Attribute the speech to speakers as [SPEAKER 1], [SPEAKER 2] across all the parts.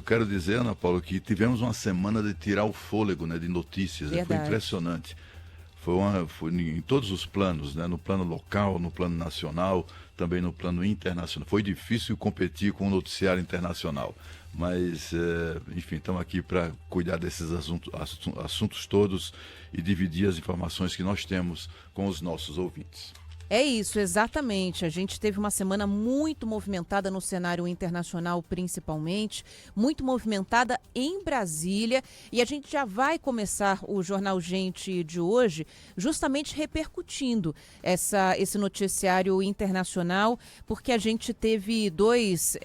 [SPEAKER 1] eu quero dizer, Ana Paula, que tivemos uma semana de tirar o fôlego, né, de notícias. Foi impressionante. Foi em todos os planos, né, no plano local, no plano nacional, também no plano internacional. Foi difícil competir com o noticiário internacional. Mas, enfim, estamos aqui para cuidar desses assuntos todos e dividir as informações que nós temos com os nossos ouvintes.
[SPEAKER 2] É isso, exatamente. A gente teve uma semana muito movimentada no cenário internacional, principalmente, muito movimentada em Brasília. E a gente já vai começar o Jornal Gente de hoje justamente repercutindo esse noticiário internacional, porque a gente teve dois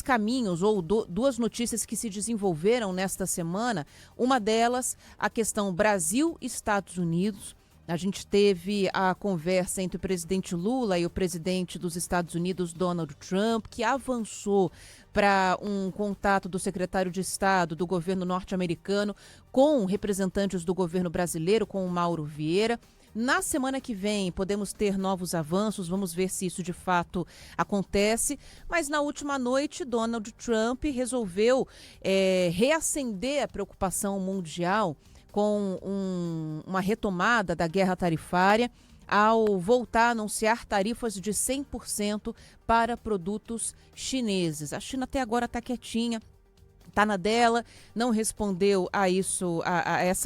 [SPEAKER 2] caminhos ou duas notícias que se desenvolveram nesta semana. Uma delas, a questão Brasil-Estados Unidos. A gente teve a conversa entre o presidente Lula e o presidente dos Estados Unidos, Donald Trump, que avançou para um contato do secretário de Estado do governo norte-americano com representantes do governo brasileiro, com o Mauro Vieira. Na semana que vem podemos ter novos avanços, vamos ver se isso de fato acontece. Mas na última noite, Donald Trump resolveu reacender a preocupação mundial com uma retomada da guerra tarifária, ao voltar a anunciar tarifas de 100% para produtos chineses. A China até agora está quietinha, está na dela, não respondeu a isso,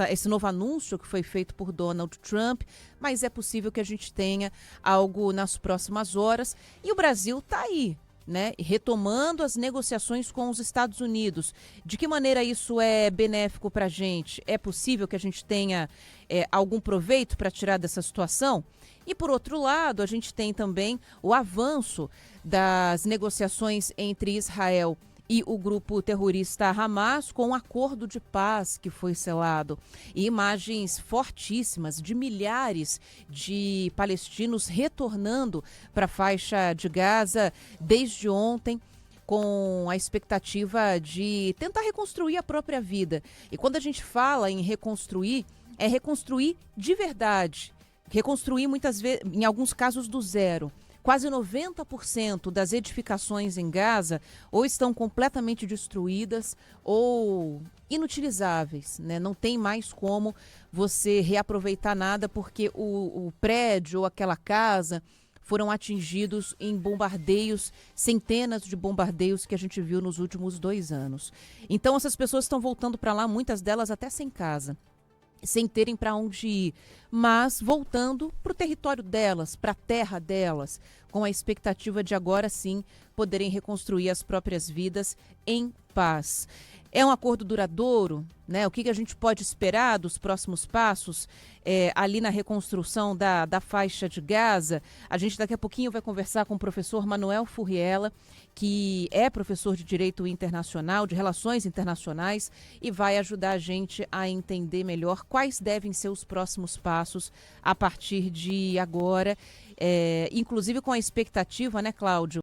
[SPEAKER 2] esse novo anúncio que foi feito por Donald Trump, mas é possível que a gente tenha algo nas próximas horas. E o Brasil está aí, né, retomando as negociações com os Estados Unidos. De que maneira isso é benéfico para a gente? É possível que a gente tenha algum proveito para tirar dessa situação? E, por outro lado, a gente tem também o avanço das negociações entre Israel e o grupo terrorista Hamas com um acordo de paz que foi selado. E imagens fortíssimas de milhares de palestinos retornando para a faixa de Gaza desde ontem, com a expectativa de tentar reconstruir a própria vida. E quando a gente fala em reconstruir, é reconstruir de verdade. Reconstruir muitas vezes, em alguns casos, do zero. Quase 90% das edificações em Gaza ou estão completamente destruídas ou inutilizáveis, né? Não tem mais como você reaproveitar nada porque o prédio ou aquela casa foram atingidos em bombardeios, centenas de bombardeios que a gente viu nos últimos 2 anos. Então essas pessoas estão voltando para lá, muitas delas até sem casa, sem terem para onde ir, mas voltando para o território delas, para a terra delas, com a expectativa de agora sim poderem reconstruir as próprias vidas em paz. É um acordo duradouro, né? O que a gente pode esperar dos próximos passos ali na reconstrução da faixa de Gaza? A gente daqui a pouquinho vai conversar com o professor Manuel Furriela, que é professor de Direito Internacional, de Relações Internacionais, e vai ajudar a gente a entender melhor quais devem ser os próximos passos a partir de agora, inclusive com a expectativa, né, Cláudio?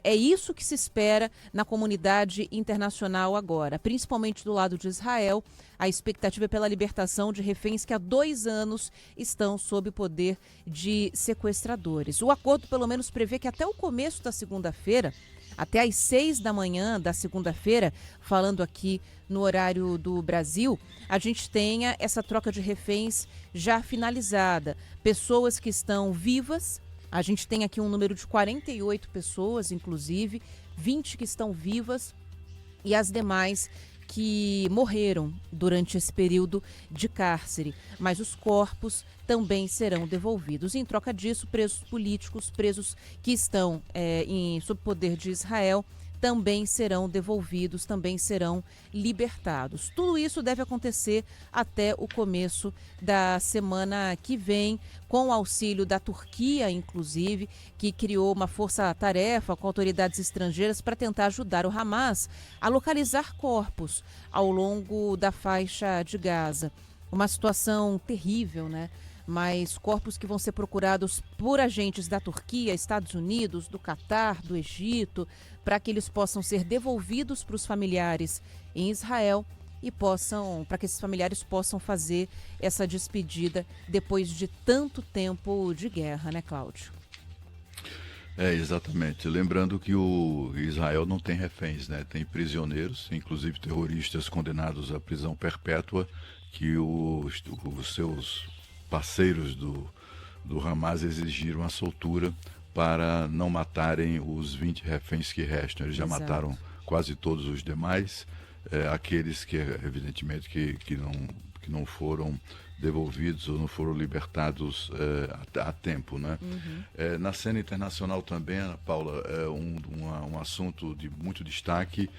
[SPEAKER 2] É isso que se espera na comunidade internacional agora, principalmente do lado de Israel. A expectativa é pela libertação de reféns que há 2 anos estão sob o poder de sequestradores. O acordo, pelo menos, prevê que até o começo da segunda-feira, até às 6 da manhã da segunda-feira, falando aqui no horário do Brasil, a gente tenha essa troca de reféns já finalizada. Pessoas que estão vivas. A gente tem aqui um número de 48 pessoas, inclusive, 20 que estão vivas e as demais que morreram durante esse período de cárcere. Mas os corpos também serão devolvidos. Em troca disso, presos políticos, presos que estão sob poder de Israel, também serão devolvidos, também serão libertados. Tudo isso deve acontecer até o começo da semana que vem, com o auxílio da Turquia, inclusive, que criou uma força-tarefa com autoridades estrangeiras para tentar ajudar o Hamas a localizar corpos ao longo da faixa de Gaza. Uma situação terrível, né? Mas corpos que vão ser procurados por agentes da Turquia, Estados Unidos, do Catar, do Egito, para que eles possam ser devolvidos para os familiares em Israel e para que esses familiares possam fazer essa despedida depois de tanto tempo de guerra, né, Cláudio?
[SPEAKER 1] Exatamente. Lembrando que o Israel não tem reféns, né? Tem prisioneiros, inclusive terroristas condenados à prisão perpétua, que os seus parceiros do Hamas exigiram a soltura para não matarem os 20 reféns que restam. Eles já mataram quase todos os demais, aqueles que, evidentemente, que não foram devolvidos ou não foram libertados a tempo, né? Na cena internacional também, Ana Paula, um assunto de muito destaque,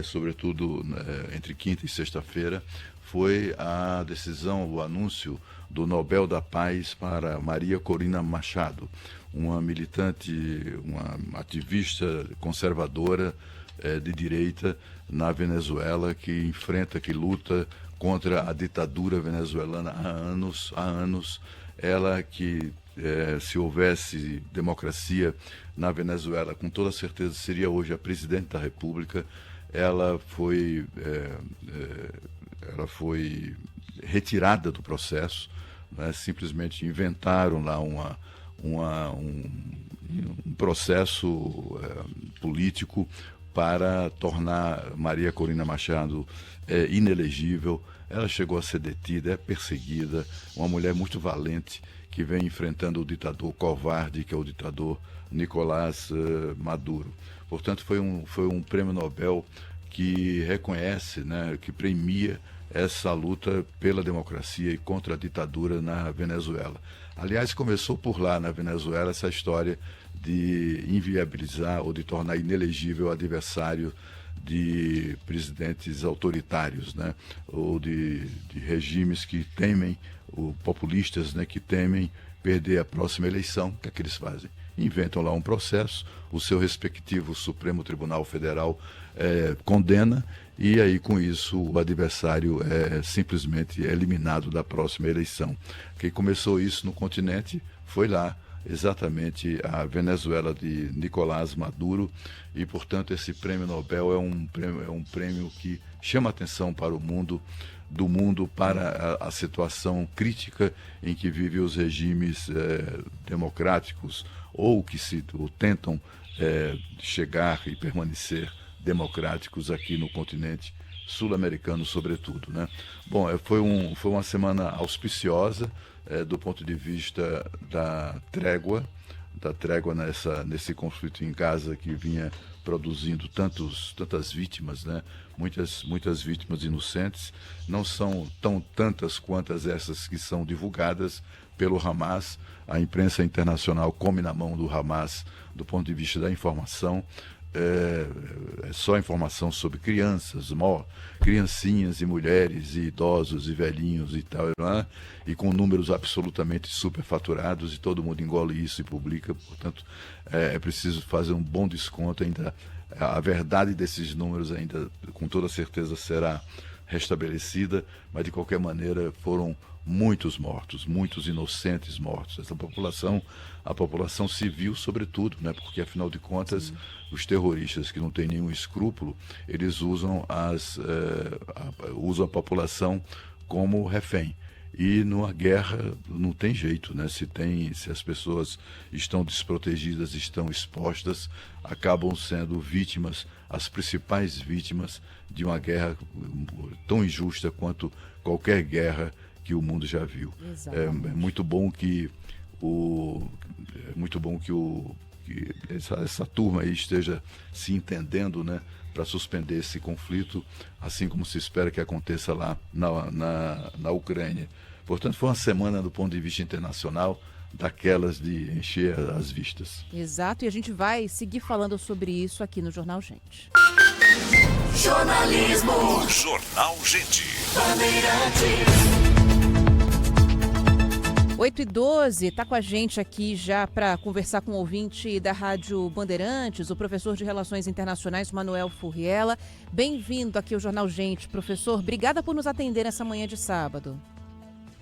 [SPEAKER 1] sobretudo entre quinta e sexta-feira, foi a decisão, o anúncio do Nobel da Paz para Maria Corina Machado, uma militante, uma ativista conservadora de direita na Venezuela, que luta contra a ditadura venezuelana há anos. Ela que, se houvesse democracia na Venezuela, com toda certeza seria hoje a presidente da República. Ela foi retirada do processo, né? Simplesmente inventaram lá um processo político para tornar Maria Corina Machado inelegível. Ela chegou a ser detida, é perseguida, uma mulher muito valente que vem enfrentando o ditador covarde, que é o ditador Nicolás Maduro. Portanto, foi um prêmio Nobel que reconhece, né, que premia essa luta pela democracia e contra a ditadura na Venezuela. Aliás, começou por lá, na Venezuela, essa história de inviabilizar ou de tornar inelegível o adversário de presidentes autoritários, né? Ou de regimes que temem, ou populistas, né, que temem perder a próxima eleição. O que é que eles fazem? Inventam lá um processo, o seu respectivo Supremo Tribunal Federal condena, e aí com isso o adversário é simplesmente eliminado da próxima eleição. Quem começou isso no continente foi lá, exatamente a Venezuela de Nicolás Maduro, e portanto esse prêmio Nobel é um prêmio que chama atenção para o mundo, para a situação crítica em que vivem os regimes democráticos ou que tentam chegar e permanecer democráticos aqui no continente sul-americano, sobretudo, né? Bom, foi uma semana auspiciosa do ponto de vista da trégua nesse conflito em Gaza, que vinha produzindo tantas vítimas, né? Muitas vítimas inocentes. Não são tantas quantas essas que são divulgadas pelo Hamas. A imprensa internacional come na mão do Hamas do ponto de vista da informação. É só informação sobre criancinhas e mulheres e idosos e velhinhos e tal, né? E com números absolutamente superfaturados, e todo mundo engole isso e publica. Portanto, é preciso fazer um bom desconto ainda. A verdade desses números ainda com toda certeza será restabelecida, mas de qualquer maneira foram muitos mortos, muitos inocentes mortos. A população civil, sobretudo, né? Porque afinal de contas, sim, os terroristas que não têm nenhum escrúpulo, eles usam a população como refém. E numa guerra não tem jeito, né? Se as pessoas estão desprotegidas, estão expostas, acabam sendo vítimas, as principais vítimas de uma guerra tão injusta quanto qualquer guerra que o mundo já viu. É muito bom que essa turma aí esteja se entendendo, né, para suspender esse conflito, assim como se espera que aconteça lá na Ucrânia. Portanto, foi uma semana, do ponto de vista internacional, daquelas de encher as vistas.
[SPEAKER 2] Exato, e a gente vai seguir falando sobre isso aqui no Jornal Gente.
[SPEAKER 3] Jornalismo. Jornal Gente. Bandeirantes.
[SPEAKER 2] 8h12, está com a gente aqui já para conversar com o ouvinte da Rádio Bandeirantes, o professor de Relações Internacionais, Manuel Furriela. Bem-vindo aqui ao Jornal Gente, professor. Obrigada por nos atender essa manhã de sábado.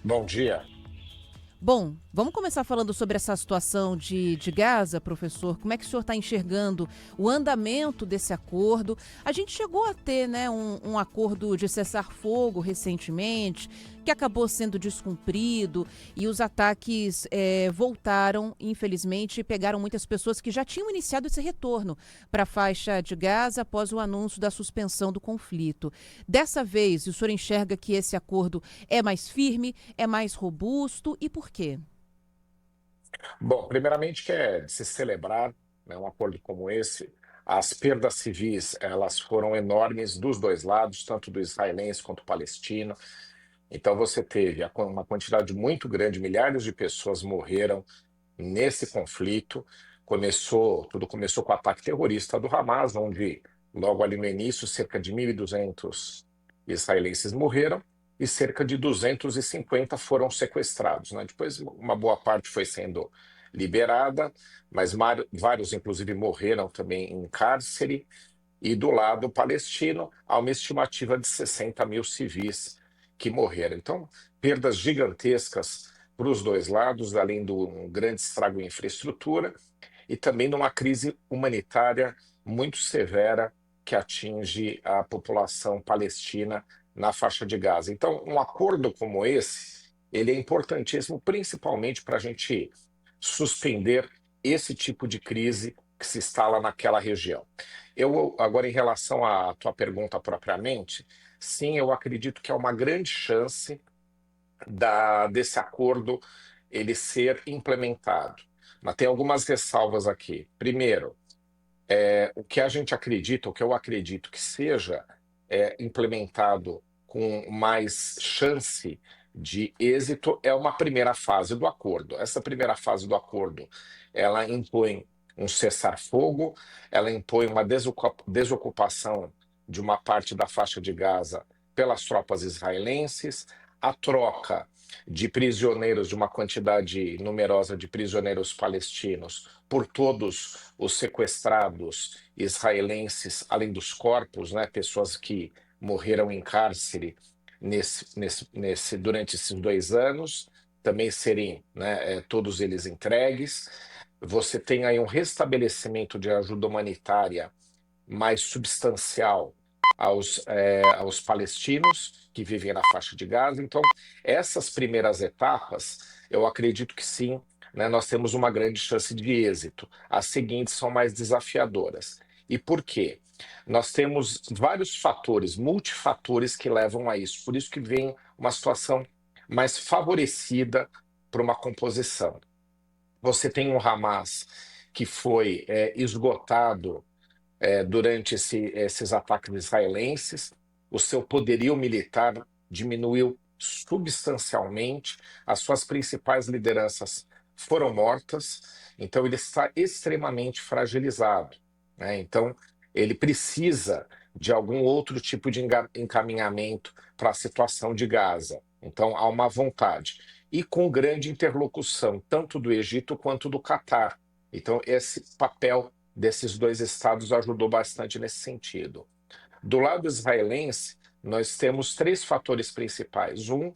[SPEAKER 4] Bom dia.
[SPEAKER 2] Bom, Vamos começar falando sobre essa situação de Gaza, professor. Como é que o senhor está enxergando o andamento desse acordo? A gente chegou a ter, né, um acordo de cessar-fogo recentemente, que acabou sendo descumprido, e os ataques voltaram, infelizmente, e pegaram muitas pessoas que já tinham iniciado esse retorno para a faixa de Gaza após o anúncio da suspensão do conflito. Dessa vez, o senhor enxerga que esse acordo é mais firme, é mais robusto, e por quê?
[SPEAKER 4] Bom, primeiramente que é de se celebrar, né, um acordo como esse. As perdas civis, elas foram enormes dos dois lados, tanto do israelense quanto do palestino. Então você teve uma quantidade muito grande, milhares de pessoas morreram nesse conflito. Tudo começou com o ataque terrorista do Hamas, onde logo ali no início cerca de 1.200 israelenses morreram e cerca de 250 foram sequestrados, né? Depois uma boa parte foi sendo liberada, mas vários inclusive morreram também em cárcere. E do lado palestino, há uma estimativa de 60 mil civis que morreram. Então, perdas gigantescas para os dois lados, além de um grande estrago em infraestrutura e também numa crise humanitária muito severa que atinge a população palestina na faixa de Gaza. Então, um acordo como esse, ele é importantíssimo, principalmente para a gente suspender esse tipo de crise que se instala naquela região. Agora, em relação à tua pergunta propriamente, sim, eu acredito que é uma grande chance desse acordo ele ser implementado. Mas tem algumas ressalvas aqui. Primeiro, o que a gente acredita, o que eu acredito que seja implementado com mais chance de êxito é uma primeira fase do acordo. Essa primeira fase do acordo, ela impõe um cessar-fogo, ela impõe uma desocupação de uma parte da faixa de Gaza pelas tropas israelenses, a troca de prisioneiros, de uma quantidade numerosa de prisioneiros palestinos, por todos os sequestrados israelenses, além dos corpos, né, pessoas que morreram em cárcere durante esses 2 anos, também serem, né, todos eles entregues. Você tem aí um restabelecimento de ajuda humanitária mais substancial aos palestinos que vivem na faixa de Gaza. Então, essas primeiras etapas, eu acredito que sim, né, nós temos uma grande chance de êxito. As seguintes são mais desafiadoras. E por quê? Nós temos vários fatores, multifatores que levam a isso. Por isso que vem uma situação mais favorecida para uma composição. Você tem um Hamas que foi esgotado durante esses ataques israelenses, o seu poderio militar diminuiu substancialmente, as suas principais lideranças foram mortas, então ele está extremamente fragilizado, né? Então ele precisa de algum outro tipo de encaminhamento para a situação de Gaza. Então há uma vontade. E com grande interlocução, tanto do Egito quanto do Catar. Então esse papel desses dois estados ajudou bastante nesse sentido. Do lado israelense, nós temos 3 fatores principais. Um,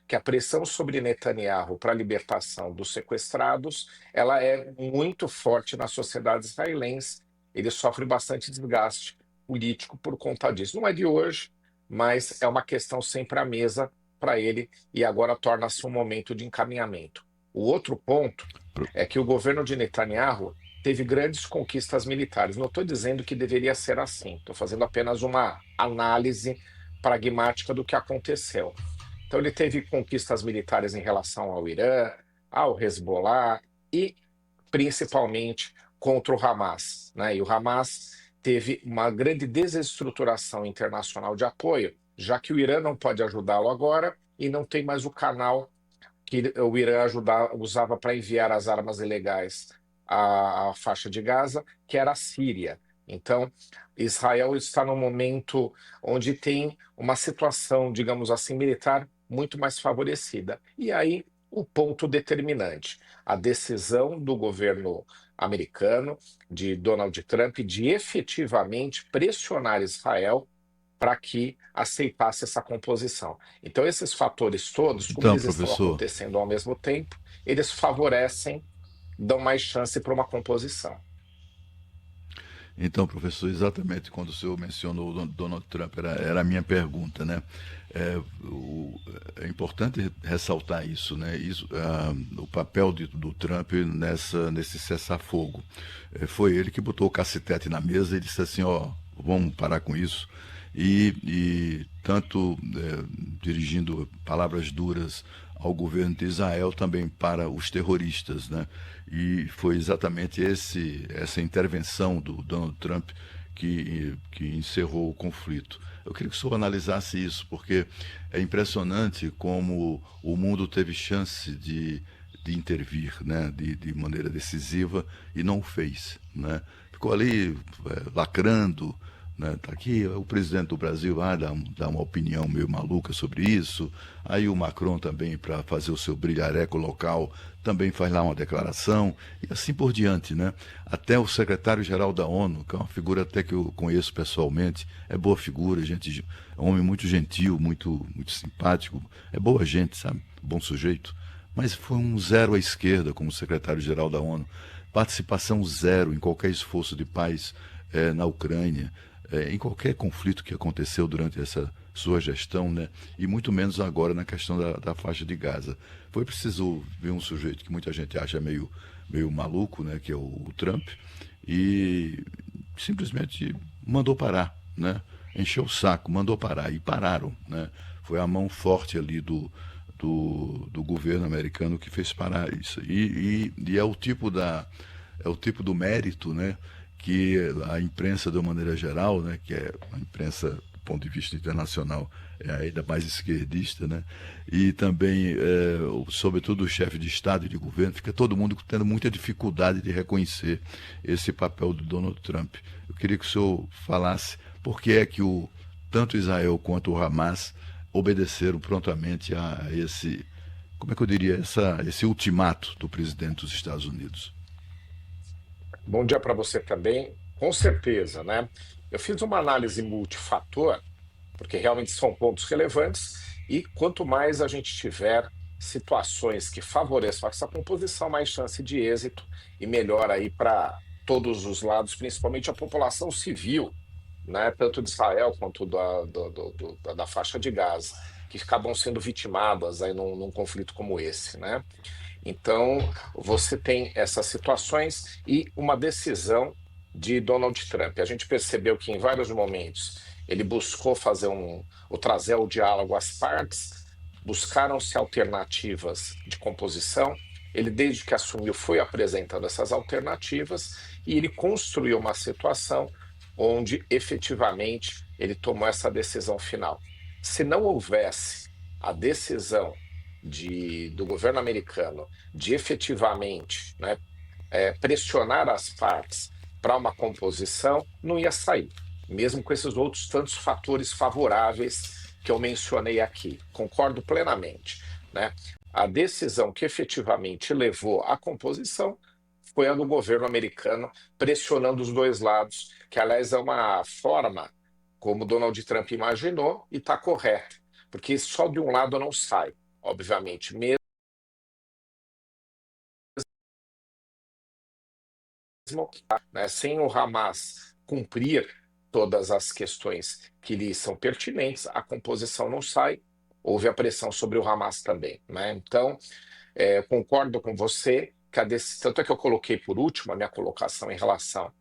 [SPEAKER 4] que a pressão sobre Netanyahu para a libertação dos sequestrados, ela é muito forte na sociedade israelense. Ele sofre bastante desgaste político por conta disso. Não é de hoje, mas é uma questão sempre à mesa para ele e agora torna-se um momento de encaminhamento. O outro ponto é que o governo de Netanyahu teve grandes conquistas militares. Não estou dizendo que deveria ser assim, estou fazendo apenas uma análise pragmática do que aconteceu. Então, ele teve conquistas militares em relação ao Irã, ao Hezbollah e, principalmente, contra o Hamas, né? E o Hamas teve uma grande desestruturação internacional de apoio, já que o Irã não pode ajudá-lo agora e não tem mais o canal que o Irã usava para enviar as armas ilegais à faixa de Gaza, que era a Síria. Então, Israel está num momento onde tem uma situação, digamos assim, militar muito mais favorecida. E aí, o ponto determinante, a decisão do governo americano, de Donald Trump, de efetivamente pressionar Israel para que aceitasse essa composição. Então, esses fatores todos, como
[SPEAKER 1] Então,
[SPEAKER 4] eles estão
[SPEAKER 1] professor,
[SPEAKER 4] acontecendo ao mesmo tempo, eles favorecem, dão mais chance para uma composição.
[SPEAKER 1] Então, professor, exatamente quando o senhor mencionou o Donald Trump, era a minha pergunta, né? É importante ressaltar isso, né? O papel do Trump nesse cessar-fogo. Foi ele que botou o cacetete na mesa e disse assim, ó, vamos parar com isso. E tanto dirigindo palavras duras ao governo de Israel, também para os terroristas, né? E foi exatamente essa intervenção do Donald Trump que encerrou o conflito. Eu queria que o senhor analisasse isso, porque é impressionante como o mundo teve chance de intervir, né, de maneira decisiva, e não o fez, né? Ficou ali lacrando, né? Tá aqui o presidente do Brasil dá uma opinião meio maluca sobre isso, aí o Macron também, para fazer o seu brilhareco local, também faz lá uma declaração, e assim por diante, né? Até o secretário-geral da ONU, que é uma figura até que eu conheço pessoalmente, é boa figura, é um homem muito gentil, muito simpático, é boa gente, sabe? Bom sujeito. Mas foi um zero à esquerda como secretário-geral da ONU. Participação zero em qualquer esforço de paz na Ucrânia, em qualquer conflito que aconteceu durante essa sua gestão, né? E muito menos agora na questão da faixa de Gaza. Foi preciso ver um sujeito que muita gente acha meio maluco, né? Que é o Trump, e simplesmente mandou parar, né? Encheu o saco, mandou parar, e pararam, né? Foi a mão forte ali do governo americano que fez parar isso. E é o tipo do mérito, né, que a imprensa, de uma maneira geral, né, que é a imprensa do ponto de vista internacional, é ainda mais esquerdista, né, e também, sobretudo, o chefe de Estado e de governo, fica todo mundo tendo muita dificuldade de reconhecer esse papel do Donald Trump. Eu queria que o senhor falasse por que é que tanto Israel quanto o Hamas obedeceram prontamente a esse, como é que eu diria, esse ultimato do presidente dos Estados Unidos.
[SPEAKER 4] Bom dia para você também. Com certeza, né? Eu fiz uma análise multifator, porque realmente são pontos relevantes, e quanto mais a gente tiver situações que favoreçam essa composição, mais chance de êxito e melhor aí para todos os lados, principalmente a população civil, né, tanto de Israel quanto da faixa de Gaza, que acabam sendo vitimadas aí num conflito como esse, né? Então, você tem essas situações e uma decisão de Donald Trump. A gente percebeu que em vários momentos ele buscou ou trazer ao diálogo as partes, buscaram-se alternativas de composição. Ele, desde que assumiu, foi apresentando essas alternativas e ele construiu uma situação onde efetivamente ele tomou essa decisão final. Se não houvesse a decisão do governo americano de efetivamente, né, pressionar as partes para uma composição, não ia sair, mesmo com esses outros tantos fatores favoráveis que eu mencionei aqui. Concordo plenamente, né? A decisão que efetivamente levou à composição foi a do governo americano pressionando os dois lados, que, aliás, é uma forma como Donald Trump imaginou e está correto, porque só de um lado não sai, obviamente, mesmo, né, sem o Hamas cumprir todas as questões que lhe são pertinentes, a composição não sai, houve a pressão sobre o Hamas também, né? Então, concordo com você, tanto é que eu coloquei por último a minha colocação em relação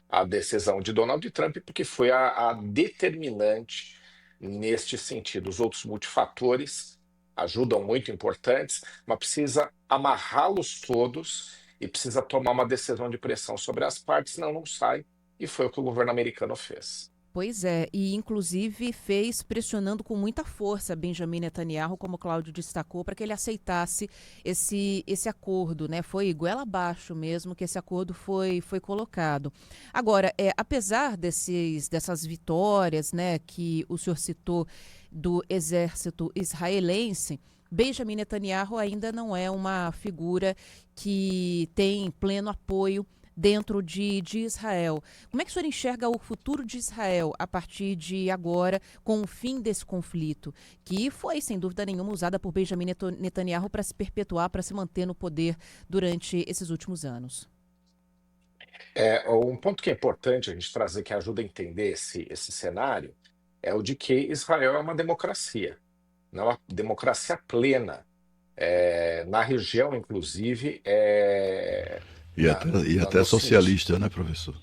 [SPEAKER 4] à decisão de Donald Trump, porque foi a determinante neste sentido. Os outros multifatores ajudam, muito importantes, mas precisa amarrá-los todos e precisa tomar uma decisão de pressão sobre as partes, senão não sai, e foi o que o governo americano fez.
[SPEAKER 2] Pois é, e inclusive fez pressionando com muita força Benjamin Netanyahu, como o Cláudio destacou, para que ele aceitasse esse acordo, né? Foi goela abaixo mesmo que esse acordo foi colocado. Agora, apesar dessas vitórias, né, que o senhor citou do exército israelense, Benjamin Netanyahu ainda não é uma figura que tem pleno apoio dentro de Israel. Como é que o senhor enxerga o futuro de Israel a partir de agora, com o fim desse conflito, que foi, sem dúvida nenhuma, usada por Benjamin Netanyahu para se perpetuar, para se manter no poder durante esses últimos anos?
[SPEAKER 4] Um ponto que é importante a gente trazer, que ajuda a entender esse cenário, é o de que Israel é uma democracia, não é uma democracia plena. Na região, inclusive,
[SPEAKER 1] E até
[SPEAKER 4] no sentido.
[SPEAKER 1] socialista, né, professor?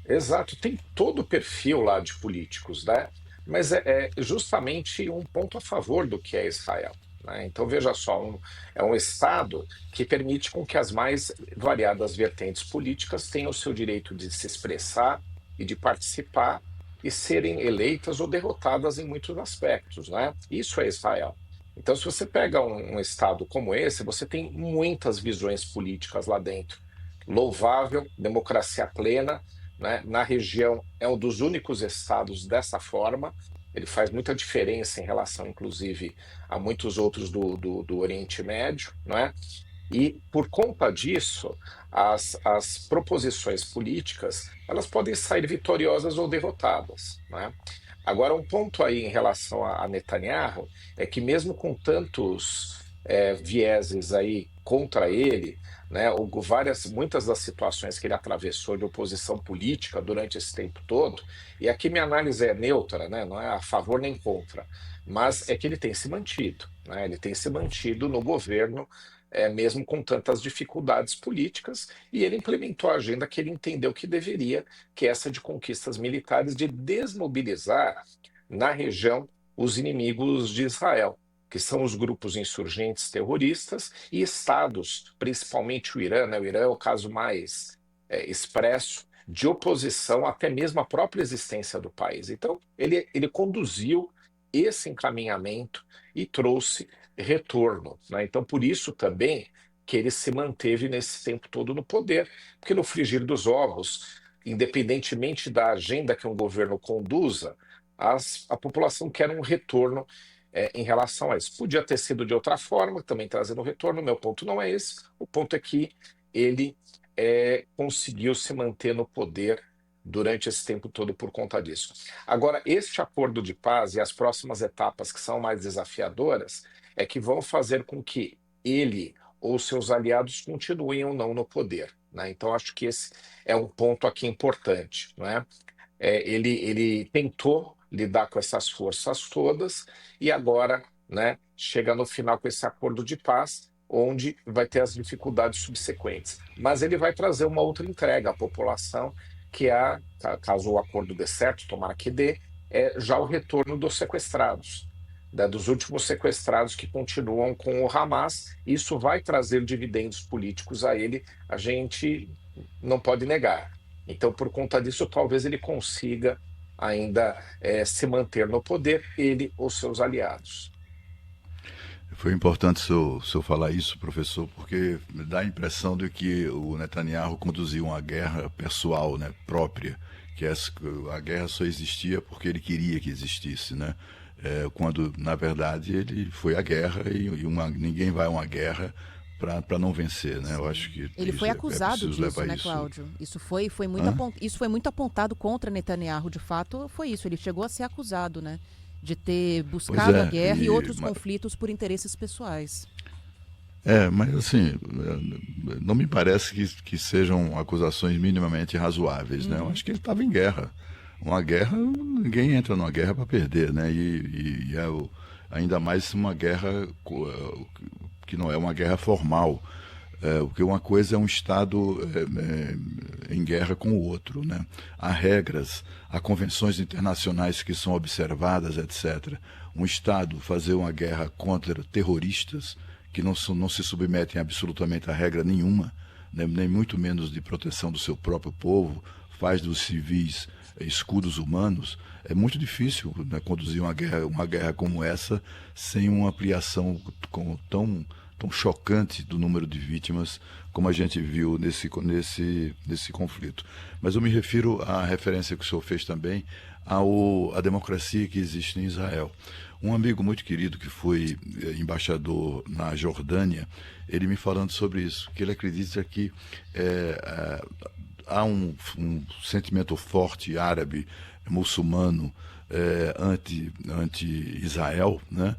[SPEAKER 4] Exato, tem todo o perfil lá de políticos, né? Mas é justamente um ponto a favor do que é Israel, né? Então, veja só, é um Estado que permite com que as mais variadas vertentes políticas tenham o seu direito de se expressar e de participar e serem eleitas ou derrotadas em muitos aspectos, né? Isso é Israel. Então, se você pega um Estado como esse, você tem muitas visões políticas lá dentro. Louvável, democracia plena, né? Na região é um dos únicos estados dessa forma. Ele faz muita diferença em relação, inclusive, a muitos outros do Oriente Médio, né? E por conta disso, as proposições políticas elas podem sair vitoriosas ou derrotadas, né? Agora, um ponto aí em relação a Netanyahu é que mesmo com tantos vieses aí contra ele, né, muitas das situações que ele atravessou de oposição política durante esse tempo todo, e aqui minha análise é neutra, né, não é a favor nem contra, mas é que ele tem se mantido, né, ele tem se mantido no governo, mesmo com tantas dificuldades políticas, e ele implementou a agenda que ele entendeu que deveria, que é essa de conquistas militares, de desmobilizar na região os inimigos de Israel, que são os grupos insurgentes terroristas e estados, principalmente o Irã, né? O Irã é o caso mais expresso de oposição até mesmo à própria existência do país. Então, ele conduziu esse encaminhamento e trouxe retorno, né? Então, por isso também que ele se manteve nesse tempo todo no poder, porque no frigir dos ovos, independentemente da agenda que um governo conduza, a população quer um retorno em relação a isso. Podia ter sido de outra forma, também trazendo retorno. Meu ponto não é esse. O ponto é que ele conseguiu se manter no poder durante esse tempo todo por conta disso. Agora, este acordo de paz e as próximas etapas que são mais desafiadoras é que vão fazer com que ele ou seus aliados continuem ou não no poder, né? Então, acho que esse é um ponto aqui importante, não é? Ele tentou lidar com essas forças todas e agora, né, chega no final com esse acordo de paz, onde vai ter as dificuldades subsequentes. Mas ele vai trazer uma outra entrega à população, que é, caso o acordo dê certo, tomara que dê, é já o retorno dos sequestrados, né, dos últimos sequestrados que continuam com o Hamas. Isso vai trazer dividendos políticos a ele, a gente não pode negar. Então, por conta disso, talvez ele consiga ainda se manter no poder, ele ou seus aliados.
[SPEAKER 1] Foi importante o senhor falar isso, professor, porque dá a impressão de que o Netanyahu conduziu uma guerra pessoal, né, própria, que a guerra só existia porque ele queria que existisse, né? Quando, na verdade, ele foi à guerra e ninguém vai a uma guerra para não vencer, né? Eu acho que
[SPEAKER 2] ele foi acusado disso, né,
[SPEAKER 1] isso.
[SPEAKER 2] Cláudio? Isso foi muito apontado contra Netanyahu, de fato, foi isso. Ele chegou a ser acusado, né, de ter buscado a guerra e outros conflitos por interesses pessoais.
[SPEAKER 1] Mas assim, não me parece que sejam acusações minimamente razoáveis, né? Eu acho que ele estava em guerra. Uma guerra, ninguém entra numa guerra para perder, né? Ainda mais uma guerra que não é uma guerra formal. Porque uma coisa é um Estado em guerra com o outro, né? Há regras, há convenções internacionais que são observadas, etc. Um Estado fazer uma guerra contra terroristas que não se submetem absolutamente a regra nenhuma, né? Nem muito menos de proteção do seu próprio povo, faz dos civis escudos humanos. É muito difícil, né, conduzir uma guerra como essa sem uma ampliação tão tão chocante do número de vítimas como a gente viu nesse conflito. Mas eu me refiro à referência que o senhor fez também à democracia que existe em Israel. Um amigo muito querido que foi embaixador na Jordânia, ele me falando sobre isso, que ele acredita que há um sentimento forte árabe, muçulmano, anti-Israel, né?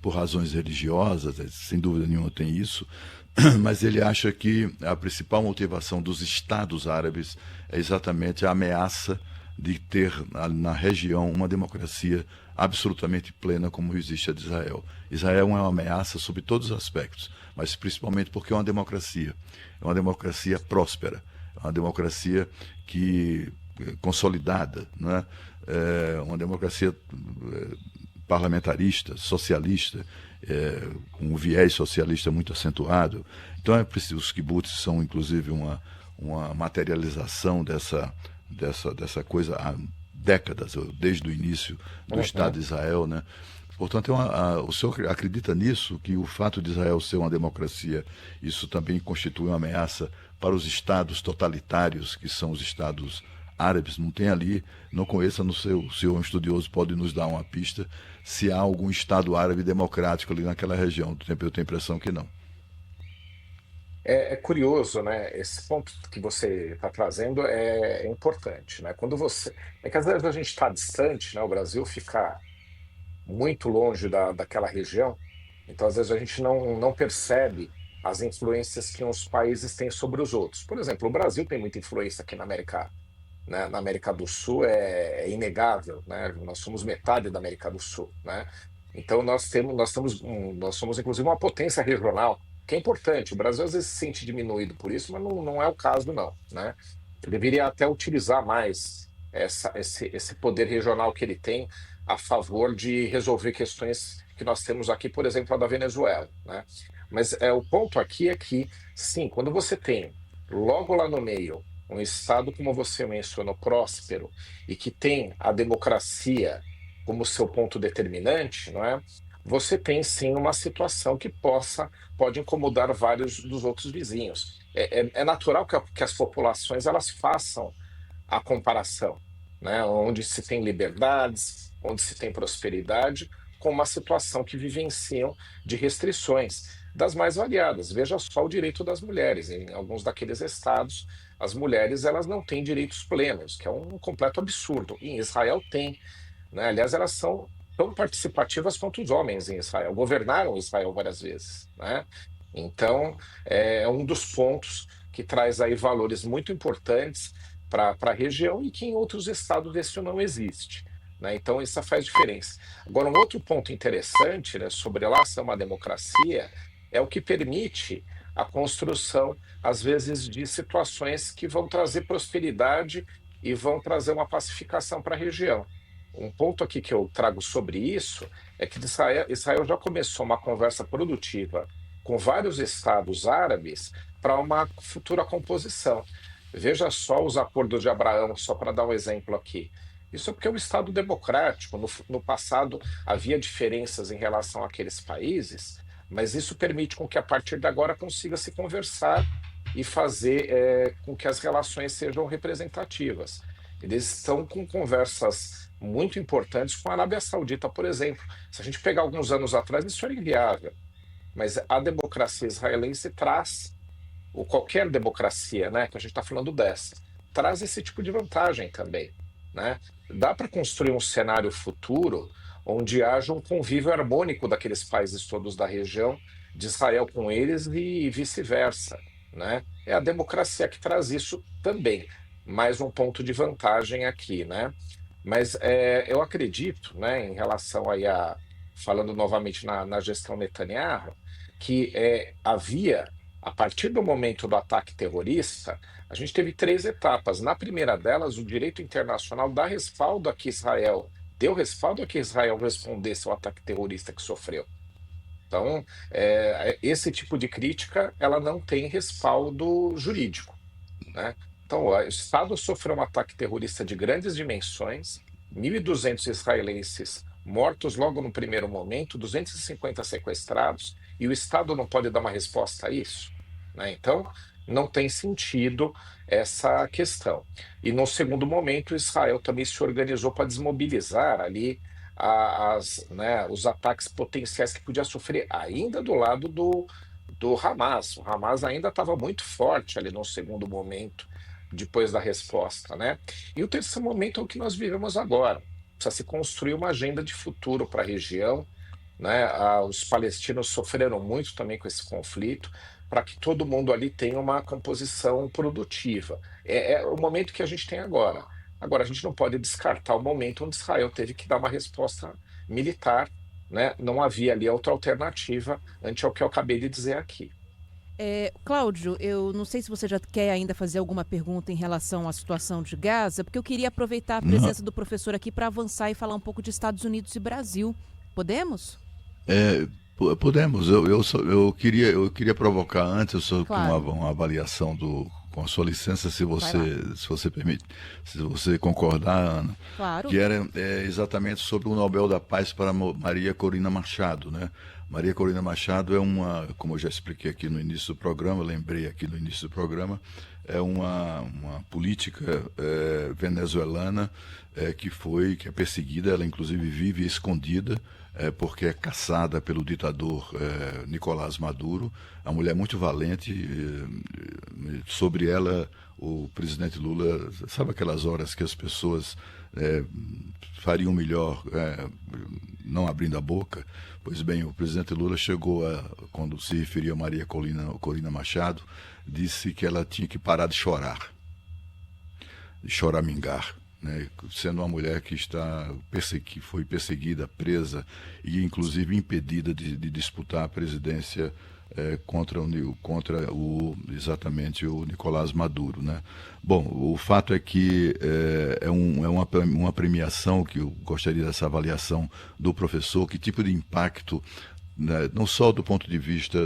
[SPEAKER 1] Por razões religiosas, sem dúvida nenhuma tem isso, mas ele acha que a principal motivação dos estados árabes é exatamente a ameaça de ter na região uma democracia absolutamente plena como existe a de Israel. Israel é uma ameaça sob todos os aspectos, mas principalmente porque é uma democracia próspera, é uma democracia consolidada, né? Uma democracia parlamentarista, socialista, com um viés socialista muito acentuado. Então é preciso, os kibbutz são inclusive uma materialização dessa coisa há décadas, desde o início do Estado de Israel, né? Portanto, o senhor acredita nisso, que o fato de Israel ser uma democracia, isso também constitui uma ameaça para os estados totalitários, que são os estados árabes? Não tem ali, não conheça, no seu, o senhor estudioso pode nos dar uma pista, se há algum estado árabe democrático ali naquela região. Eu tenho a impressão que não.
[SPEAKER 4] É curioso, né? Esse ponto que você está trazendo é importante, né? É que às vezes a gente está distante, né? O Brasil fica muito longe daquela região, então às vezes a gente não percebe as influências que uns países têm sobre os outros. Por exemplo, o Brasil tem muita influência aqui na América, né? Na América do Sul é inegável, né? Nós somos metade da América do Sul, né? Então nós somos inclusive uma potência regional, que é importante. O Brasil às vezes se sente diminuído por isso, mas não é o caso não, né? Ele deveria até utilizar mais esse poder regional que ele tem a favor de resolver questões que nós temos aqui, por exemplo, a da Venezuela, né? Mas o ponto aqui é que, sim, quando você tem logo lá no meio um estado, como você mencionou, próspero e que tem a democracia como seu ponto determinante, não é? Você tem sim uma situação que pode incomodar vários dos outros vizinhos. É natural que as populações elas façam a comparação, né? Onde se tem liberdades, onde se tem prosperidade, com uma situação que vivenciam de restrições das mais variadas. Veja só o direito das mulheres. Em alguns daqueles estados, as mulheres elas não têm direitos plenos, que é um completo absurdo. Em Israel tem, né? Aliás, elas são tão participativas quanto os homens em Israel. Governaram Israel várias vezes, né? Então, é um dos pontos que traz aí valores muito importantes para a região e que em outros estados isso não existe, né? Então, isso faz diferença. Agora, um outro ponto interessante, né, sobre ela ser uma democracia é o que permite a construção, às vezes, de situações que vão trazer prosperidade e vão trazer uma pacificação para a região. Um ponto aqui que eu trago sobre isso é que Israel já começou uma conversa produtiva com vários estados árabes para uma futura composição. Veja só os acordos de Abraão, só para dar um exemplo aqui. Isso é porque é um Estado democrático. No passado havia diferenças em relação àqueles países, mas isso permite com que a partir de agora consiga se conversar e fazer com que as relações sejam representativas. Eles estão com conversas muito importantes com a Arábia Saudita, por exemplo. Se a gente pegar alguns anos atrás, isso era inviável. Mas a democracia israelense traz, ou qualquer democracia, né, que a gente está falando dessa, traz esse tipo de vantagem também, né? Dá para construir um cenário futuro onde haja um convívio harmônico daqueles países todos da região, de Israel com eles e vice-versa, né? É a democracia que traz isso também. Mais um ponto de vantagem aqui, né? Mas eu acredito, né, em relação aí falando novamente na gestão Netanyahu, que havia, a partir do momento do ataque terrorista, a gente teve 3 etapas. Na primeira delas, o direito internacional deu respaldo a que Israel respondesse ao ataque terrorista que sofreu. Então, esse tipo de crítica, ela não tem respaldo jurídico, né? Então, o Estado sofreu um ataque terrorista de grandes dimensões, 1.200 israelenses mortos logo no primeiro momento, 250 sequestrados, e o Estado não pode dar uma resposta a isso, né? Então, não tem sentido essa questão. E no segundo momento, Israel também se organizou para desmobilizar ali né, os ataques potenciais que podia sofrer ainda do lado do Hamas. O Hamas ainda estava muito forte ali no segundo momento, depois da resposta, né? E o terceiro momento é o que nós vivemos agora. Precisa se construir uma agenda de futuro para a região, né? Os palestinos sofreram muito também com esse conflito, para que todo mundo ali tenha uma composição produtiva. É o momento que a gente tem agora. Agora, a gente não pode descartar o momento onde Israel teve que dar uma resposta militar, né? Não havia ali outra alternativa ante o que eu acabei de dizer aqui.
[SPEAKER 2] Cláudio, eu não sei se você já quer ainda fazer alguma pergunta em relação à situação de Gaza, porque eu queria aproveitar a
[SPEAKER 1] Não,
[SPEAKER 2] presença do professor aqui para avançar e falar um pouco de Estados Unidos e Brasil. Podemos?
[SPEAKER 1] podemos. Eu queria provocar antes
[SPEAKER 2] Claro,
[SPEAKER 1] uma avaliação com a sua licença,
[SPEAKER 2] vai lá.
[SPEAKER 1] se você permite, se você concordar, Ana,
[SPEAKER 2] Claro.
[SPEAKER 1] que era exatamente sobre o Nobel da Paz para Maria Corina Machado, né? Maria Corina Machado é como eu já expliquei aqui no início do programa, lembrei aqui no início do programa, é uma política venezuelana que é perseguida, ela inclusive vive escondida, porque é caçada pelo ditador Nicolás Maduro, a mulher muito valente, sobre ela o presidente Lula, sabe aquelas horas que as pessoas é, fariam melhor não abrindo a boca? Pois bem, o presidente Lula chegou quando se referia a Maria Corina Machado, disse que ela tinha que parar de choramingar, né? Sendo uma mulher que foi perseguida, presa e inclusive impedida de disputar a presidência contra exatamente o Nicolás Maduro, né? Bom, o fato é que uma premiação que eu gostaria dessa avaliação do professor, que tipo de impacto, né, não só do ponto de vista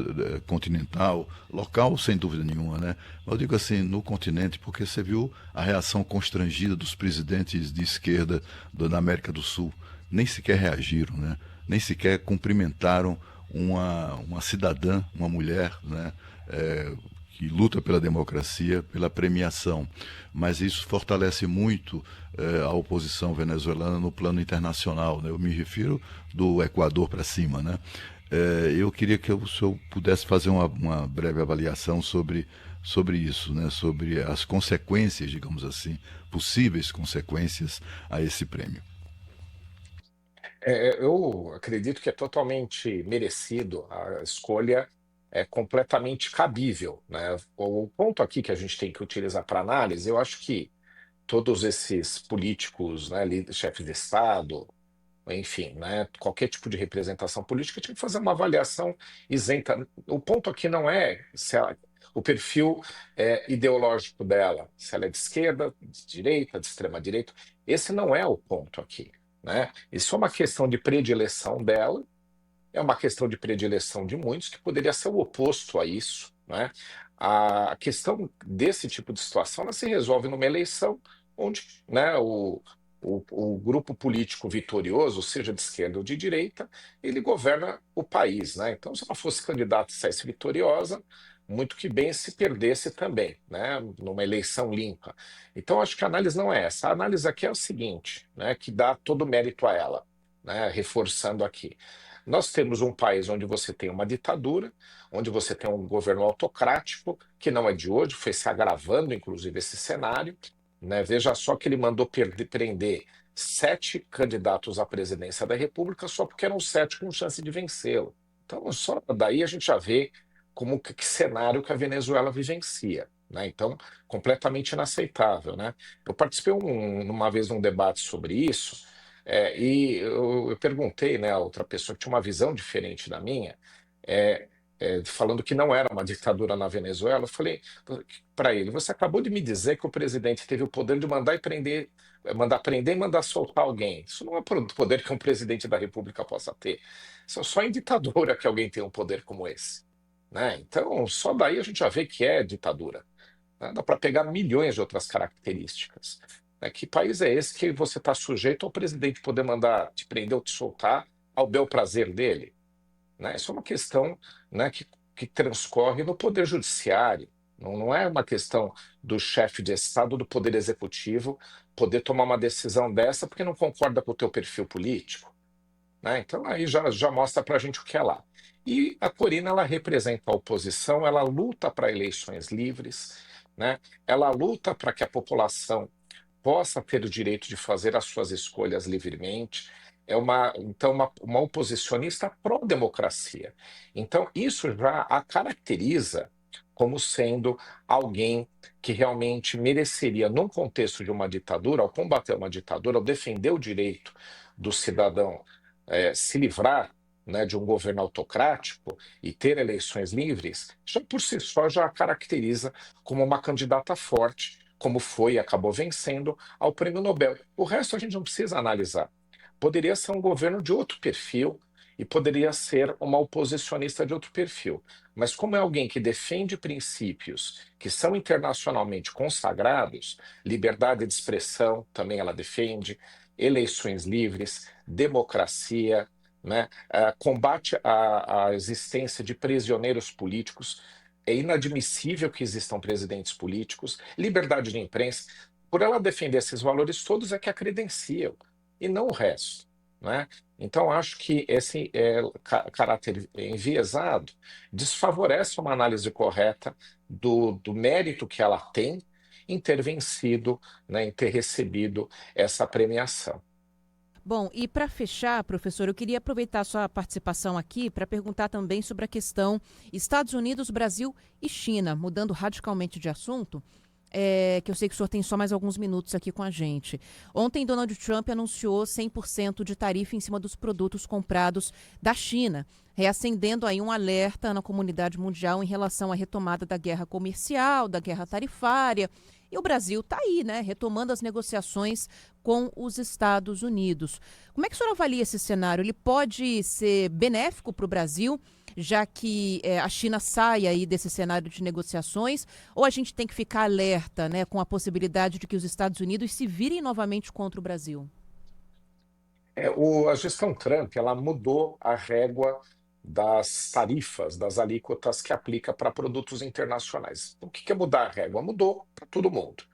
[SPEAKER 1] continental, local, sem dúvida nenhuma, né? Mas eu digo assim, no continente, porque você viu a reação constrangida dos presidentes de esquerda da América do Sul. Nem sequer reagiram, né? Nem sequer cumprimentaram uma cidadã, uma mulher, né? Que luta pela democracia, pela premiação. Mas isso fortalece muito a oposição venezuelana no plano internacional, né? Eu me refiro do Equador para cima, né? Eu queria que o senhor pudesse fazer uma breve avaliação sobre isso, né? Sobre as consequências, digamos assim, possíveis consequências a esse prêmio.
[SPEAKER 4] Eu acredito que é totalmente merecido, a escolha é completamente cabível, né? O ponto aqui que a gente tem que utilizar para análise, eu acho que todos esses políticos, né, chefes de Estado, enfim, né, qualquer tipo de representação política tinha que fazer uma avaliação isenta. O ponto aqui não é se o perfil ideológico dela, se ela é de esquerda, de direita, de extrema direita. Esse não é o ponto aqui, né? Isso é uma questão de predileção dela, é uma questão de predileção de muitos que poderia ser o oposto a isso, né? A questão desse tipo de situação ela se resolve numa eleição onde, né, o grupo político vitorioso, seja de esquerda ou de direita, ele governa o país, né? Então, se ela fosse candidata e saísse vitoriosa, muito que bem se perdesse também, né, numa eleição limpa. Então, acho que a análise não é essa. A análise aqui é o seguinte, né, que dá todo o mérito a ela, né, reforçando aqui. Nós temos um país onde você tem uma ditadura, onde você tem um governo autocrático, que não é de hoje, foi se agravando, inclusive, esse cenário, né? Veja só que ele mandou prender 7 candidatos à presidência da República só porque eram 7 com chance de vencê-lo. Então, só daí a gente já vê que cenário que a Venezuela vivencia, né? Então, completamente inaceitável, né? Eu participei uma vez num debate sobre isso, e eu perguntei, né, a outra pessoa que tinha uma visão diferente da minha, é, falando que não era uma ditadura na Venezuela. Eu falei para ele: você acabou de me dizer que o presidente teve o poder de mandar mandar prender e mandar soltar alguém. Isso não é o poder que um presidente da República possa ter. Isso é só em ditadura que alguém tem um poder como esse, né? Então, só daí a gente já vê que é ditadura, né? Dá para pegar milhões de outras características. né? Que país é esse que você está sujeito ao presidente poder mandar te prender ou te soltar ao bel prazer dele? Né? Isso é uma questão, né, que transcorre no Poder Judiciário. Não é uma questão do chefe de Estado, do Poder Executivo, poder tomar uma decisão dessa porque não concorda com o teu perfil político. Né? Então aí já mostra para a gente o que é lá. E a Corina, ela representa a oposição, ela luta para eleições livres, né? Ela luta para que a população possa ter o direito de fazer as suas escolhas livremente. Então, uma oposicionista pró-democracia. Então, isso já a caracteriza como sendo alguém que realmente mereceria, num contexto de uma ditadura, ao combater uma ditadura, ao defender o direito do cidadão se livrar, né, de um governo autocrático e ter eleições livres, já por si só já a caracteriza como uma candidata forte, como foi e acabou vencendo ao Prêmio Nobel. O resto a gente não precisa analisar. Poderia ser um governo de outro perfil e poderia ser uma oposicionista de outro perfil. Mas como é alguém que defende princípios que são internacionalmente consagrados, liberdade de expressão também ela defende, eleições livres, democracia, né, combate à existência de prisioneiros políticos, é inadmissível que existam presidentes políticos, liberdade de imprensa. Por ela defender esses valores todos é que a credenciam, e não o resto. Né? Então, acho que esse caráter enviesado desfavorece uma análise correta do mérito que ela tem em ter vencido, né, em ter recebido essa premiação.
[SPEAKER 2] Bom, e para fechar, professor, eu queria aproveitar a sua participação aqui para perguntar também sobre a questão Estados Unidos, Brasil e China, mudando radicalmente de assunto. Que eu sei que o senhor tem só mais alguns minutos aqui com a gente. Ontem, Donald Trump anunciou 100% de tarifa em cima dos produtos comprados da China, reacendendo aí um alerta na comunidade mundial em relação à retomada da guerra comercial, da guerra tarifária. E o Brasil está aí, né, retomando as negociações com os Estados Unidos. Como é que o senhor avalia esse cenário? Ele pode ser benéfico para o Brasil, já que a China sai aí desse cenário de negociações, ou a gente tem que ficar alerta, né, com a possibilidade de que os Estados Unidos se virem novamente contra o Brasil?
[SPEAKER 4] A gestão Trump, ela mudou a régua das tarifas, das alíquotas que aplica para produtos internacionais. O que é mudar a régua? Mudou para todo mundo.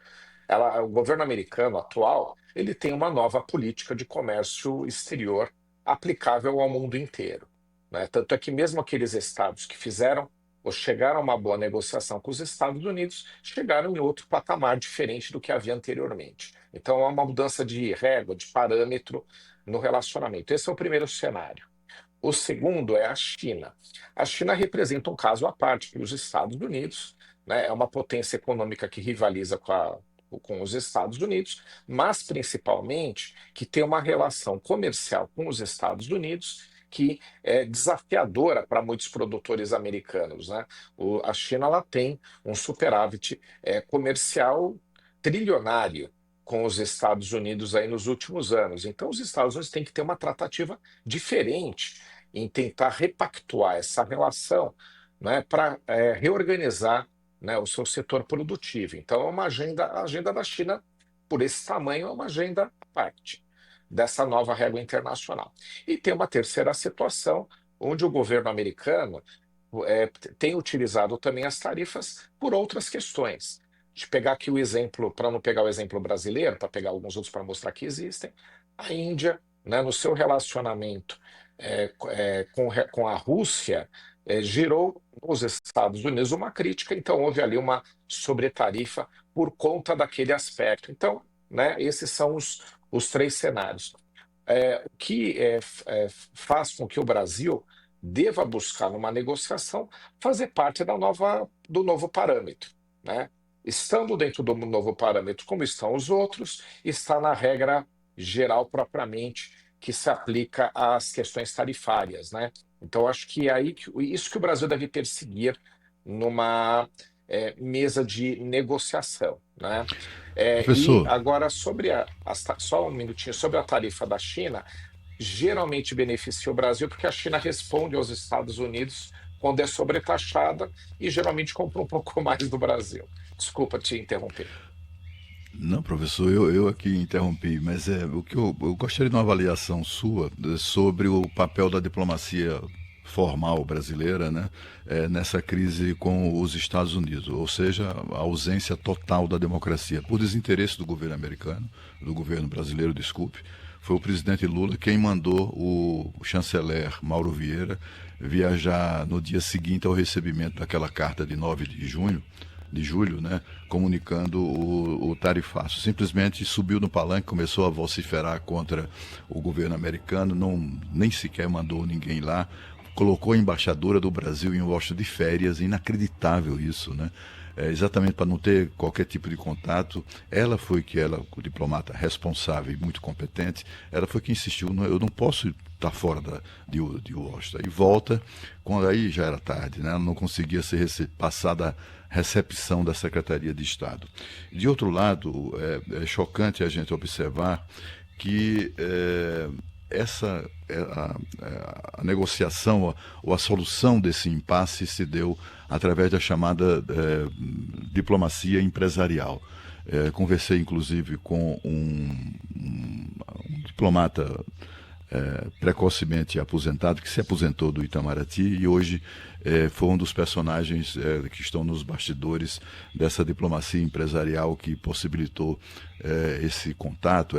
[SPEAKER 4] O governo americano atual, ele tem uma nova política de comércio exterior aplicável ao mundo inteiro. Né? Tanto é que mesmo aqueles estados que fizeram ou chegaram a uma boa negociação com os Estados Unidos, chegaram em outro patamar diferente do que havia anteriormente. Então, há uma mudança de régua, de parâmetro no relacionamento. Esse é o primeiro cenário. O segundo é a China. A China representa um caso à parte para os Estados Unidos, né? É uma potência econômica que rivaliza com os Estados Unidos, mas principalmente que tem uma relação comercial com os Estados Unidos que é desafiadora para muitos produtores americanos. Né? A China ela tem um superávit comercial trilionário com os Estados Unidos aí nos últimos anos. Então, os Estados Unidos têm que ter uma tratativa diferente em tentar repactuar essa relação, né, para reorganizar, né, o seu setor produtivo. Então, a agenda da China, por esse tamanho, é uma agenda à parte dessa nova régua internacional. E tem uma terceira situação, onde o governo americano tem utilizado também as tarifas por outras questões. De pegar aqui o exemplo, para não pegar o exemplo brasileiro, para pegar alguns outros para mostrar que existem, a Índia, né, no seu relacionamento com a Rússia, gerou nos Estados Unidos uma crítica, então houve ali uma sobretarifa por conta daquele aspecto. Então, né, esses são os três cenários. O que faz com que o Brasil deva buscar numa negociação fazer parte do novo parâmetro, né? Estando dentro do novo parâmetro, como estão os outros, está na regra geral propriamente que se aplica às questões tarifárias, né? Então, acho que é isso que o Brasil deve perseguir numa mesa de negociação, né? E
[SPEAKER 1] Professor,
[SPEAKER 4] agora, só um minutinho, sobre a tarifa da China, geralmente beneficia o Brasil porque a China responde aos Estados Unidos quando é sobretaxada e geralmente compra um pouco mais do Brasil. Desculpa te interromper.
[SPEAKER 1] Não, professor, eu aqui interrompi, mas o que eu gostaria de uma avaliação sua sobre o papel da diplomacia formal brasileira, né, nessa crise com os Estados Unidos, ou seja, a ausência total da democracia, por desinteresse do governo americano, do governo brasileiro, desculpe. Foi o presidente Lula quem mandou o chanceler Mauro Vieira viajar no dia seguinte ao recebimento daquela carta de 9 de julho, né, comunicando o tarifaço. Simplesmente subiu no palanque, começou a vociferar contra o governo americano, nem sequer mandou ninguém lá, colocou a embaixadora do Brasil em Washington de férias, inacreditável isso, né? Exatamente para não ter qualquer tipo de contato. O diplomata responsável e muito competente, ela foi que insistiu, eu não posso estar fora de Washington. E volta, quando aí já era tarde, né? Ela não conseguia passar da recepção da Secretaria de Estado. De outro lado, é chocante a gente observar que a negociação ou a solução desse impasse se deu através da chamada diplomacia empresarial. Conversei inclusive com um diplomata precocemente aposentado, que se aposentou do Itamaraty e hoje foi um dos personagens que estão nos bastidores dessa diplomacia empresarial que possibilitou esse contato,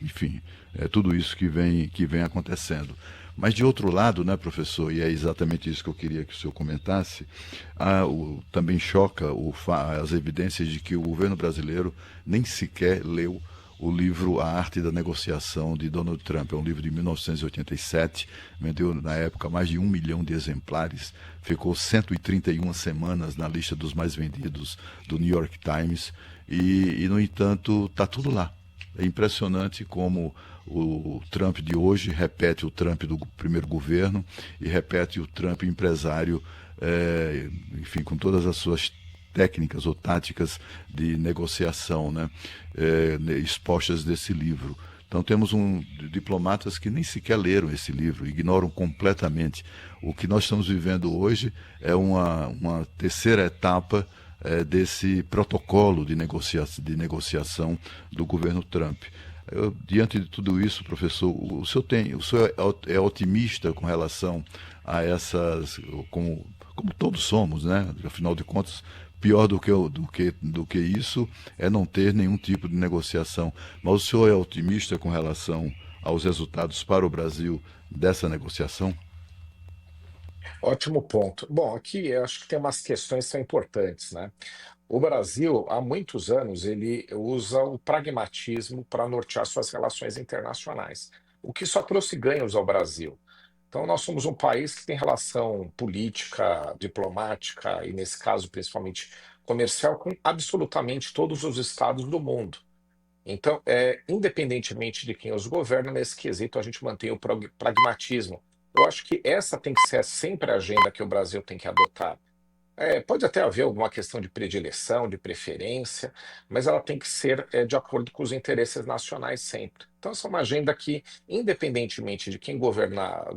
[SPEAKER 1] enfim, tudo isso que vem acontecendo. Mas de outro lado, né, professor, e é exatamente isso que eu queria que o senhor comentasse, também choca as evidências de que o governo brasileiro nem sequer leu o livro A Arte da Negociação de Donald Trump. É um livro de 1987, vendeu na época mais de 1 milhão de exemplares, ficou 131 semanas na lista dos mais vendidos do New York Times e no entanto, está tudo lá. É impressionante como o Trump de hoje repete o Trump do primeiro governo e repete o Trump empresário, enfim, com todas as suas técnicas ou táticas de negociação, né, expostas desse livro. Então temos diplomatas que nem sequer leram esse livro, ignoram completamente. O que nós estamos vivendo hoje é uma terceira etapa desse protocolo de negociação do governo Trump. Diante de tudo isso, professor, o senhor é otimista com relação a essas, como todos somos, né? Afinal de contas, pior do que isso é não ter nenhum tipo de negociação. Mas o senhor é otimista com relação aos resultados para o Brasil dessa negociação?
[SPEAKER 4] Ótimo ponto. Bom, aqui eu acho que tem umas questões que são importantes, né? O Brasil, há muitos anos, ele usa o pragmatismo para nortear suas relações internacionais, o que só trouxe ganhos ao Brasil. Então, nós somos um país que tem relação política, diplomática e, nesse caso, principalmente comercial, com absolutamente todos os estados do mundo. Então, independentemente de quem os governa, nesse quesito a gente mantém o pragmatismo. Eu acho que essa tem que ser sempre a agenda que o Brasil tem que adotar. Pode até haver alguma questão de predileção, de preferência, mas ela tem que ser de acordo com os interesses nacionais sempre. Então, essa é uma agenda que, independentemente de quem governa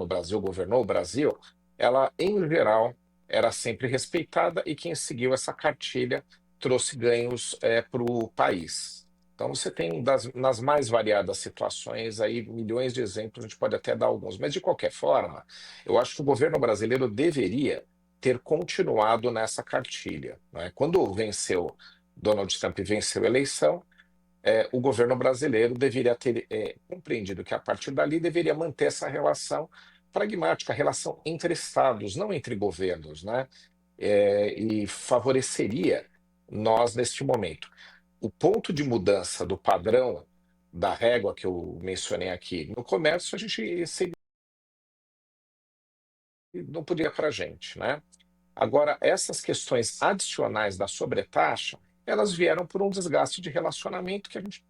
[SPEAKER 4] o Brasil, governou o Brasil, ela, em geral, era sempre respeitada e quem seguiu essa cartilha trouxe ganhos para o país. Então, você tem nas mais variadas situações aí milhões de exemplos, a gente pode até dar alguns, mas de qualquer forma, eu acho que o governo brasileiro deveria ter continuado nessa cartilha, né? Quando Donald Trump venceu a eleição, o governo brasileiro deveria ter compreendido que a partir dali deveria manter essa relação pragmática, relação entre estados, não entre governos, né? E favoreceria nós neste momento. O ponto de mudança do padrão da régua que eu mencionei aqui no comércio, a gente não podia para a gente, né? Agora, essas questões adicionais da sobretaxa, elas vieram por um desgaste de relacionamento que a gente,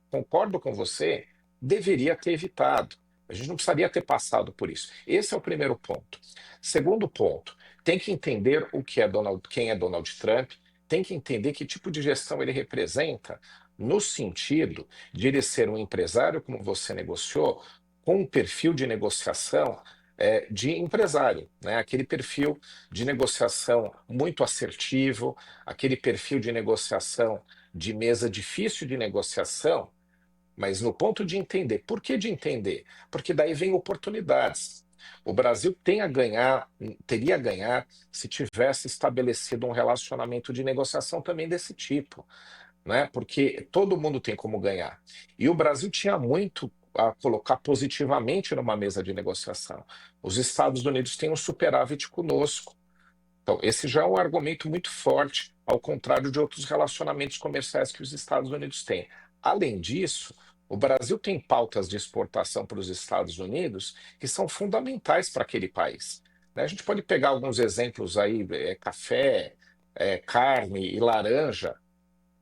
[SPEAKER 4] concordo com você, deveria ter evitado. A gente não precisaria ter passado por isso. Esse é o primeiro ponto. Segundo ponto, tem que entender quem é Donald Trump, tem que entender que tipo de gestão ele representa, no sentido de ele ser um empresário, como você negociou, com um perfil de negociação de empresário, né? Aquele perfil de negociação muito assertivo, aquele perfil de negociação de mesa difícil de negociação, mas no ponto de entender. Por que de entender? Porque daí vem oportunidades. O Brasil teria a ganhar se tivesse estabelecido um relacionamento de negociação também desse tipo, né? Porque todo mundo tem como ganhar. E o Brasil tinha muito a colocar positivamente numa mesa de negociação. Os Estados Unidos têm um superávit conosco. Então, esse já é um argumento muito forte, ao contrário de outros relacionamentos comerciais que os Estados Unidos têm. Além disso, o Brasil tem pautas de exportação para os Estados Unidos que são fundamentais para aquele país, né? A gente pode pegar alguns exemplos aí, café, carne e laranja.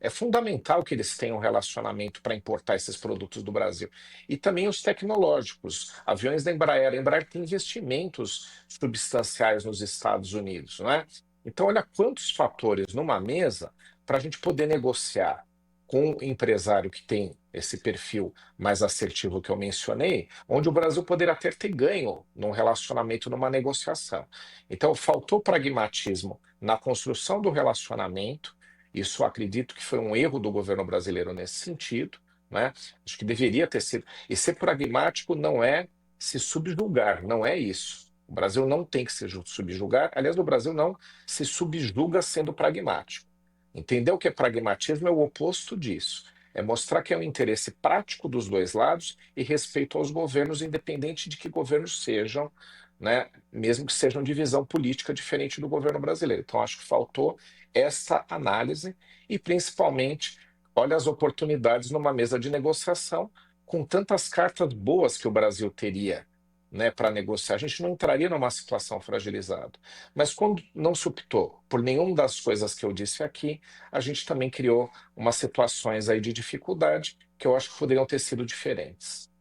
[SPEAKER 4] É fundamental que eles tenham um relacionamento para importar esses produtos do Brasil. E também os tecnológicos. Aviões da Embraer. A Embraer tem investimentos substanciais nos Estados Unidos, não é? Então, olha quantos fatores numa mesa para a gente poder negociar com o empresário que tem esse perfil mais assertivo que eu mencionei, onde o Brasil poderá até ter ganho num relacionamento, numa negociação. Então, faltou pragmatismo na construção do relacionamento. Isso acredito que foi um erro do governo brasileiro nesse sentido, né? Acho que deveria ter sido. E ser pragmático não é se subjugar, não é isso. O Brasil não tem que se subjugar. Aliás, o Brasil não se subjuga sendo pragmático. Entender o que é pragmatismo é o oposto disso. É mostrar que é um interesse prático dos dois lados e respeito aos governos, independente de que governos sejam, né? Mesmo que sejam de visão política diferente do governo brasileiro. Então, acho que faltou essa análise e, principalmente, olha as oportunidades numa mesa de negociação com tantas cartas boas que o Brasil teria, né, para negociar. A gente não entraria numa situação fragilizada. Mas quando não se optou por nenhuma das coisas que eu disse aqui, a gente também criou umas situações aí de dificuldade que eu acho que poderiam ter sido diferentes.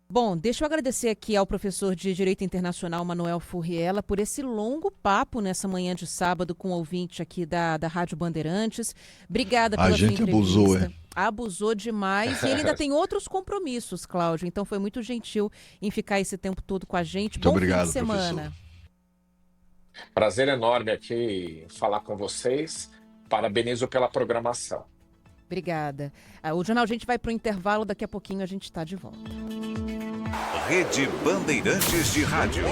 [SPEAKER 2] Bom, deixa eu agradecer aqui ao professor de Direito Internacional Manuel Furriela por esse longo papo nessa manhã de sábado com o ouvinte aqui da Rádio Bandeirantes. Obrigada pela sua entrevista. A gente abusou, é? Abusou demais. E ele ainda tem outros compromissos, Cláudio. Então foi muito gentil em ficar esse tempo todo com a gente.
[SPEAKER 1] Muito obrigado,
[SPEAKER 2] fim de semana.
[SPEAKER 1] Professor.
[SPEAKER 4] Prazer enorme aqui falar com vocês. Parabenizo pela programação.
[SPEAKER 2] Obrigada. O Jornal Gente vai para o intervalo. Daqui a pouquinho a gente está de volta.
[SPEAKER 3] Rede Bandeirantes de Rádio.